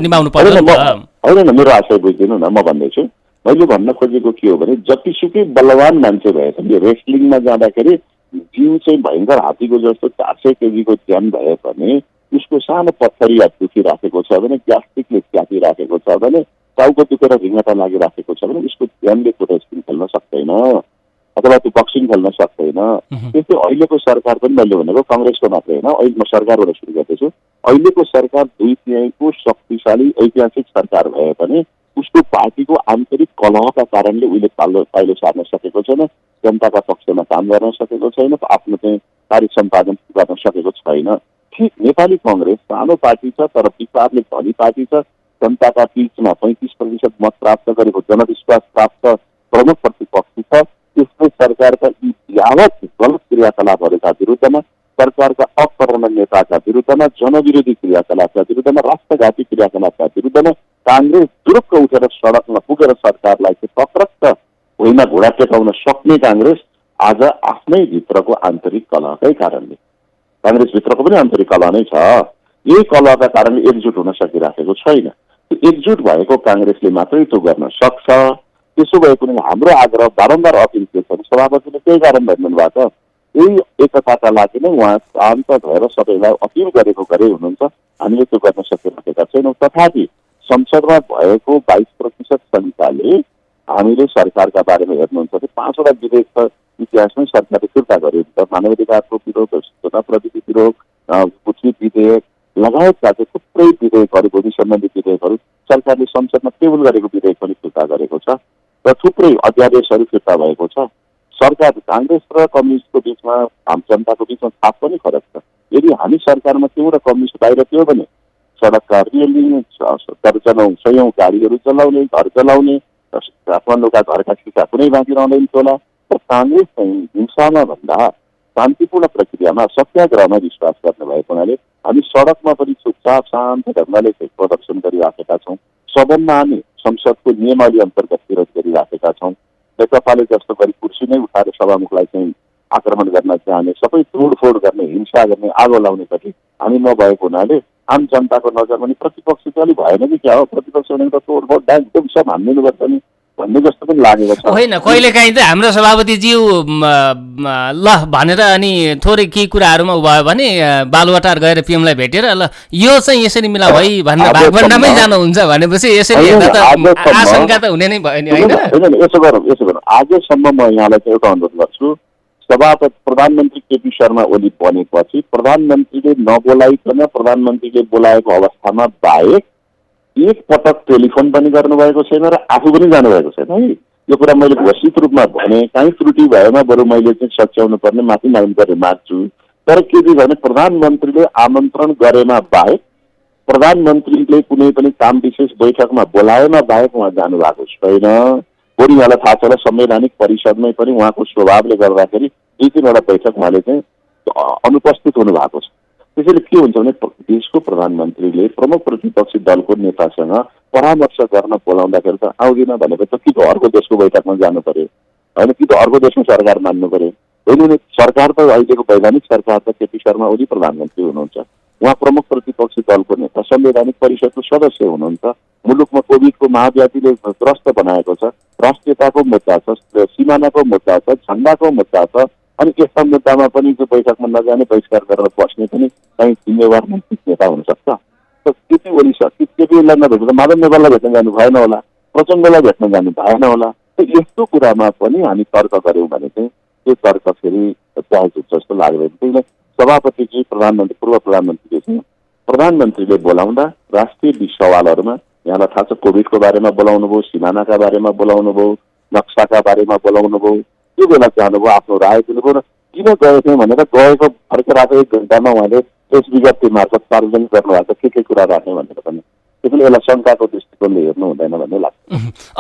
निभाउनु पर्छ। होइन, मेरो आशय बुझिदिनु न, म भन्दैछु। मैले भन्न खोजेको के हो भने जतिसुकै बलवान मान्छे भए पनि रेस्लिङमा जाँदाखेरि जिउ चाहिँ भयङ्कर हात्तीको जस्तो 400 केजीको ज्यान भए पनि उसको सानो पत्थरी दुखिराखेको छ भने, ग्यास्ट्रिकले च्यातिराखेको छ भने, टाउको दुखेर भिङ्गता लागिराखेको छ भने उसको ज्यानले त्यो रेस्लिङ खेल्न सक्दैन अथवा त्यो बक्सिङ खेल्न सक्दैन। त्यस्तै अहिलेको सरकार पनि मैले भनेको कङ्ग्रेसको मात्रै होइन, अहिले म सरकारबाट सुरु गर्दैछु। अहिलेको सरकार 2/3 शक्तिशाली ऐतिहासिक सरकार भए पनि उसको पार्टीको आन्तरिक कलहका कारणले उसले पाइलो सार्न सकेको छैन, जनताका पक्षमा काम गर्न सकेको छैन, आफ्नो चाहिँ कार्य सम्पादन गर्न सकेको छैन। ठिक नेपाली कङ्ग्रेस सानो पार्टी छ तर विचारले धनी पार्टी छ, जनताका बीचमा 35% मत प्राप्त गरेको जनविश्वास प्राप्त प्रमुख प्रतिपक्ष छ। त्यसले सरकारका यी यावत गलत क्रियाकलापहरूका विरुद्धमा, सरकारका अकर्मण्य नेताका विरुद्धमा, जनविरोधी क्रियाकलापका विरुद्धमा, राष्ट्रघाती क्रियाकलापका विरुद्धमा काङ्ग्रेस जुरुक्क उठेर सडकमा पुगेर सरकारलाई चाहिँ तक्रक्क भुइँमा घुँडा टेकाउन सक्ने काङ्ग्रेस आज आफ्नै भित्रको आन्तरिक कलहकै कारणले, काङ्ग्रेसभित्रको पनि आन्तरिक कलह नै छ, यही कलहका कारणले एकजुट हुन सकिराखेको छैन। त्यो एकजुट भएको काङ्ग्रेसले मात्रै त्यो गर्न सक्छ। त्यसो भए पनि हाम्रो आग्रह बारम्बार अपिल के छ, सभापतिले त्यही कारण भन्नु भएको, यही एकताका लागि नै उहाँ शान्त भएर सबैलाई अपिल गरेको गरे हुनुहुन्छ। हामीले त्यो गर्न सकिराखेका छैनौँ। तथापि संसदमा भएको 22% सङ्ख्याले हामीले सरकारका बारेमा हेर्नुहुन्छ भने 5वटा विधेयक छ इतिहासमै सरकारले फिर्ता गर्यो। मानवाधिकारको विरोध, सूचना प्रविधि विरोध, उचित विधेयक लगायतका चाहिँ थुप्रै विधेयकहरू, भूमि सम्बन्धी विधेयकहरू सरकारले संसदमा टेबल गरेको विधेयक पनि फिर्ता गरेको छ र थुप्रै अध्यादेशहरू फिर्ता भएको छ। सरकार काङ्ग्रेस र कम्युनिस्टको बिचमा, आम जनताको बिचमा छाप पनि फरक छ। यदि हामी सरकारमा थियौँ र कम्युनिस्ट बाहिर थियो भने सडकका रेलिङ, दर्जनौं सयौं गाडीहरू चलाउने, घर चलाउने, काठमाडौँका घरका सिक्का कुनै बाँकी रहँदैन थियो होला। तर काङ्ग्रेस चाहिँ हिंसामा भन्दा शान्तिपूर्ण प्रक्रियामा, सत्याग्रहमा विश्वास गर्ने भएको हुनाले हामी सडकमा पनि चुपचाप शान्त ढङ्गले प्रदर्शन गरिराखेका छौँ। सदनमा हामी संसदको नियमावली अन्तर्गत विरोध गरिराखेका छौँ। नेकपाले जस्तो गरी कुर्सी नै उठाएर सभामुखलाई चाहिँ आक्रमण गर्न चाहने, सबै तोडफोड गर्ने, हिंसा गर्ने, आगो लाउनेपट्टि हामी नभएको हुनाले आम जनताको नजर पनि प्रतिपक्ष चाहिँ अलिक भएन कि क्या हो, प्रतिपक्ष भनेको त तोडफोड डाइम सब हानिदिनुपर्छ नि भन्ने जस्तो पनि लागेको छ। होइन, कहिलेकाहीँ त हाम्रो सभापतिज्यू ल भनेर अनि थोरै केही कुराहरूमा भयो भने बालुवाटार गएर पिएमलाई भेटेर ल यो चाहिँ यसरी मिला है भनेर भागभण्डामै जानुहुन्छ भनेपछि यसरी हेर्दा त आशंका त हुने नै भयो नि, होइन? यसो गरौँ, आजसम्म म यहाँलाई चाहिँ एउटा अनुरोध गर्छु। सभापति प्रधानमन्त्री केपी शर्मा ओली बनेपछि प्रधानमन्त्रीले नबोलाइकन प्रधानमन्त्रीले बोलाएको अवस्थामा बाहेक एक पटक टेलिफोन पनि गर्नुभएको छैन र आफू पनि जानुभएको छैन है। यो कुरा मैले घोषित रूपमा भने, काहीँ त्रुटि भएमा बरु मैले चाहिँ सच्याउनु पर्ने, माफी माग्नु पर्ने माग्छु। तर के भने प्रधानमन्त्रीले आमन्त्रण गरेमा बाहेक, प्रधानमन्त्रीले कुनै पनि काम विशेष बैठकमा बोलाएमा बाहेक उहाँ जानुभएको छैन। बरु उहाँलाई थाहा छ र संवैधानिक परिषदमै पनि उहाँको स्वभावले गर्दाखेरि 2-3वटा बैठक उहाँले चाहिँ अनुपस्थित हुनु भएको छ। त्यसैले के हुन्छ भने देशको प्रधानमन्त्रीले प्रमुख प्रतिपक्षी दलको नेतासँग परामर्श गर्न बोलाउँदाखेरि त आउँदिन भनेपछि त कि त अर्को देशको बैठकमा जानु पर्यो, होइन कि त अर्को देशमा सरकार मान्नु पर्यो। होइन नि, सरकार त अहिलेको वैधानिक सरकार त केपी शर्मा ओली प्रधानमन्त्री हुनुहुन्छ। उहाँ प्रमुख प्रतिपक्षी दलको नेता, संवैधानिक परिषदको सदस्य हुनुहुन्छ। मुलुकमा कोभिडको महाव्याधिले ग्रस्त बनाएको छ, राष्ट्रियताको मुद्दा छ, सिमानाको मुद्दा छ, झन्डाको मुद्दा छ। अनि यस्ता मुद्दामा पनि जो बैठकमा नजाने, बहिष्कार गरेर बस्ने पनि कहीँ जिम्मेवार नेता हुनसक्छ। केपी ओलीलाई नभेट्दा माधव नेपाललाई भेट्न जानु भएन होला, प्रचण्डलाई भेट्न जानु भएन होला। यस्तो कुरामा पनि हामी तर्क गऱ्यौँ भने चाहिँ त्यो तर्क फेरि जायज हुन्छ जस्तो लाग्दैन। त्यही सभापतिजी, प्रधानमन्त्री, पूर्व प्रधानमन्त्रीले चाहिँ प्रधानमन्त्रीले बोलाउँदा राष्ट्रिय सवालहरूमा, यहाँलाई थाहा छ कोभिडको बारेमा बोलाउनु भयो, सिमानाका बारेमा बोलाउनु भयो, नक्साका बारेमा बोलाउनु भयो, त्यो बेला चाहनुभयो, आफ्नो राय दिनुभयो र किन गएको थिएँ भनेर गएको फर्केर आएको 1 घन्टामा उहाँले प्रेस विज्ञप्ति मार्फत सार्वजनिक गर्नुभएको छ के कुरा राख्ने भनेर पनि। त्यसैले यसलाई शङ्काको दृष्टिकोणले हेर्नु हुँदैन भन्ने लाग्छ।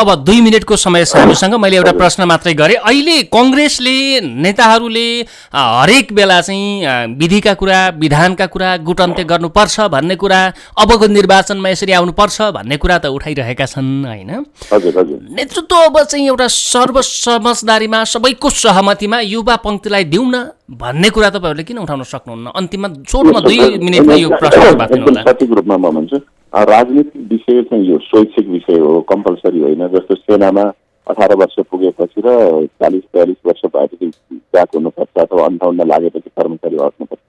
अब 2 मिनटको समय छ हामीसँग। मैले एउटा प्रश्न मात्रै गरेँ। अहिले कङ्ग्रेसले, नेताहरूले हरेक बेला चाहिँ विधिका कुरा, विधानका कुरा गुटन्ते गर्नुपर्छ भन्ने कुरा, अबको निर्वाचनमा यसरी आउनुपर्छ भन्ने कुरा त उठाइरहेका छन्, होइन? नेतृत्व अब चाहिँ एउटा सर्वसमझदारीमा, सबैको सहमतिमा युवा पङ्क्तिलाई दिउँ न भन्ने कुरा तपाईँहरूले किन उठाउन सक्नुहुन्न? अन्तिममा छोटमा 2 मिनटमा यो प्रश्न राख्नु होला। सठिक रूपमा म भन्छु, राजनीतिक विषय चाहिँ यो स्वैच्छिक विषय हो, कम्पलसरी होइन। जस्तो सेनामा 18 वर्ष पुगेपछि र 40-42 वर्ष भएपछि ब्याक हुनुपर्छ अथवा 58 लागेपछि कर्मचारी हट्नुपर्छ।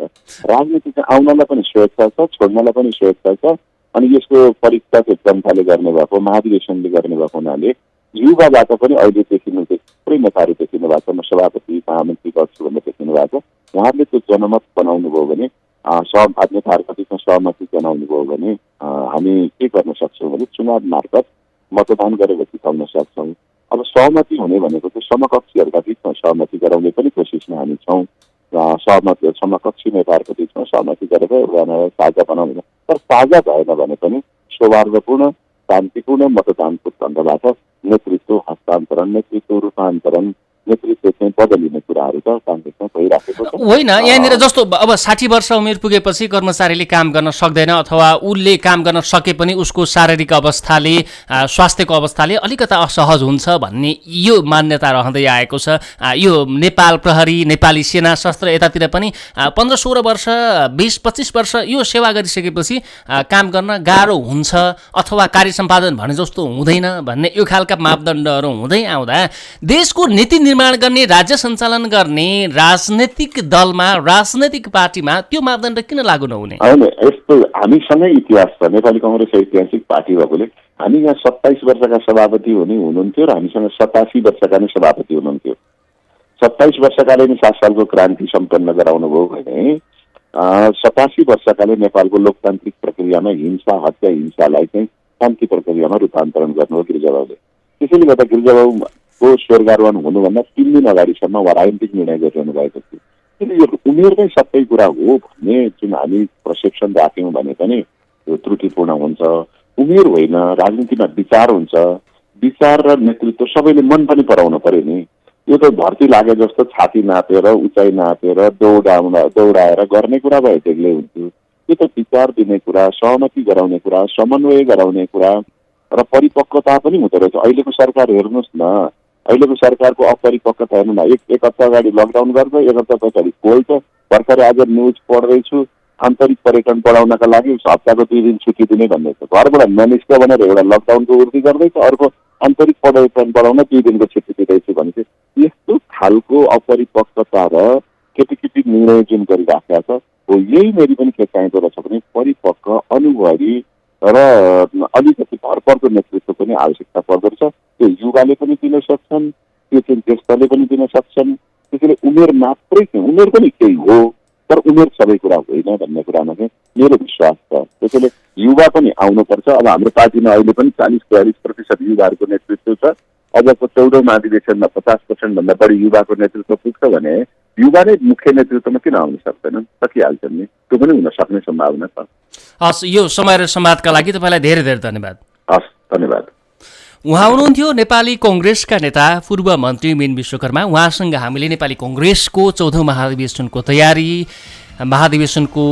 राजनीतिमा आउनलाई पनि स्वेच्छा छ, छोड्नलाई पनि स्वेच्छा छ। अनि यसको परीक्षा चाहिँ जनताले गर्ने भएको, महाधिवेशनले गर्ने भएको हुनाले युवाबाट पनि अहिले देखिनु थुप्रै नेताहरू देखिनु भएको छ। म सभापति महामन्त्री गर्छु भनेर देखिनु भएको छ। उहाँहरूले त्यो जनमत बनाउनु भयो भने नेताहरू कतिसँग सहमति जनाउनु भयो भने हामी के गर्न सक्छौँ भने चुनाव मार्फत मतदान गरेर जिताउन सक्छौँ। अब सहमति हुने भनेको चाहिँ समकक्षीहरूका बिचमा सहमति गराउने पनि कोसिसमा हामी छौँ। समकक्षी नेताहरूको बिचमा सहमति गरेर एउटा साझा बनाउने, तर साझा भएन भने पनि सौहार्दपूर्ण शान्तिपूर्ण मतदानको ढङ्गबाट नेतृत्व हस्तान्तरण, नेतृत्व रूपान्तरण, नेतृत्व चाहिँ बदलिने कुराहरू त काङ्ग्रेसमा भइराखेको छ। होइन, यहाँनिर जस्तो अब 60 वर्ष उमेर पुगेपछि कर्मचारीले काम गर्न सक्दैन अथवा उसले काम गर्न सके पनि उसको शारीरिक अवस्थाले, स्वास्थ्यको अवस्थाले अलिकता असहज हुन्छ भन्ने यो मान्यता रहँदै आएको छ। यो नेपाल प्रहरी, नेपाली सेना, शस्त्र यतातिर पनि 15-16 वर्ष, 20-25 वर्ष यो सेवा गरिसकेपछि काम गर्न गाह्रो हुन्छ अथवा कार्य सम्पादन भने जस्तो हुँदैन भन्ने यो खालका मापदण्डहरू हुँदै आउँदा देशको नीति निर्माण गर्ने, राज्य सञ्चालन गर्ने राजनैतिक दलमा, राजनैतिक पार्टीमा त्यो मापदण्ड किन लागू नहुने? होइन, यस्तो हामीसँगै इतिहास छ। नेपाली काङ्ग्रेस ऐतिहासिक पार्टी भएकोले हामी यहाँ 27 वर्षका सभापति हुनुहुन्थ्यो र हामीसँग 87 वर्षका नै सभापति हुनुहुन्थ्यो। 27 वर्षकाले नै 7 सालको क्रान्ति सम्पन्न गराउनु भयो भने 87 वर्षकाले नेपालको लोकतान्त्रिक प्रक्रियामा हिंसा, हत्या, हिंसालाई चाहिँ शान्ति प्रक्रियामा रूपान्तरण गर्नु हो गिरिजाबाबुले। त्यसैले गर्दा गिरिजाबाबुको स्वर्गारोहण हुनुभन्दा 3 दिन अगाडिसम्म उहाँ राजनीतिक निर्णय गरिरहनु भएको थियो। किन यो उमेरमै सबै कुरा हो भन्ने जुन हामी पर्सेप्सन राख्यौँ भने पनि यो त्रुटिपूर्ण हुन्छ। उमेर होइन, राजनीतिमा विचार हुन्छ। विचार र नेतृत्व सबैले मन पनि पराउनु पर्यो नि। यो त भर्ती लागे जस्तो छाती नापेर, उचाइ नापेर, दौडाएर गर्ने कुरा भए एक्लै हुन्थ्यो। यो त विचार दिने कुरा, सहमति गराउने कुरा, समन्वय गराउने कुरा र परिपक्वता पनि हुँदो रहेछ। अहिलेको सरकार हेर्नुहोस् न, अहिलेको सरकारको अपरिपक्वता हेर्नु न। एक हप्ता अगाडि लकडाउन गर्छ, एक हप्ता पछाडि खोल्छ। भर्खरै आज न्युज पढ्दैछु, आन्तरिक पर्यटन बढाउनका लागि हप्ताको 2 दिन छुट्टी दिने भन्ने छ। घरबाट ननिस्क भनेर एउटा लकडाउनको उर्दी गर्दैछ, अर्को आन्तरिक पर्यटन बढाउन 2 दिनको छुट्टी दिँदैछु भनेपछि यस्तो खालको अपरिपक्वता र केटी निर्णय जुन गरिराखेका छ हो, यही मेरी पनि के चाहिँदो रहेछ भने परिपक्व, अनुभवी र अलिकति भरपर्दो नेतृत्व पनि आवश्यकता पर्दो रहेछ। त्यो युवाले पनि दिन सक्छन्, त्यो चाहिँ ज्येष्ठले पनि दिन सक्छन्। त्यसैले उमेर मात्रै चाहिँ, उमेर पनि केही हो तर उमेर सबै कुरा होइन भन्ने कुरामा चाहिँ मेरो विश्वास छ। त्यसैले युवा पनि आउनुपर्छ। अब हाम्रो पार्टीमा अहिले पनि 40-42% युवाहरूको नेतृत्व छ। अबको 14औं महाधिवेशनमा 50% भन्दा बढी युवाको नेतृत्व पुग्छ भने युवा नै मुख्य नेतृत्वमा किन आउन सक्दैनन्? सकिहाल्छन् नि। त्यो पनि हुन सक्ने सम्भावना छ। हस्, यो समय र संवादका लागि तपाईँलाई धेरै धेरै धन्यवाद। हस्, धन्यवाद। उहाँ हुनुहुन्थ्यो नेपाली कङ्ग्रेसका नेता पूर्व मन्त्री मीन विश्वकर्मा। उहाँसँग हामीले नेपाली कङ्ग्रेसको 14औं महाधिवेशनको तयारी, महाधिवेशनको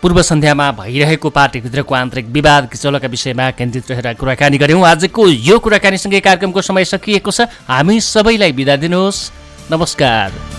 पूर्व सन्ध्यामा भइरहेको पार्टीभित्रको आन्तरिक विवाद किचौलका विषयमा केन्द्रित रहेर कुराकानी गऱ्यौँ। आजको यो कुराकानीसँगै कार्यक्रमको समय सकिएको छ। हामी सबैलाई बिदा दिनुहोस्। नमस्कार।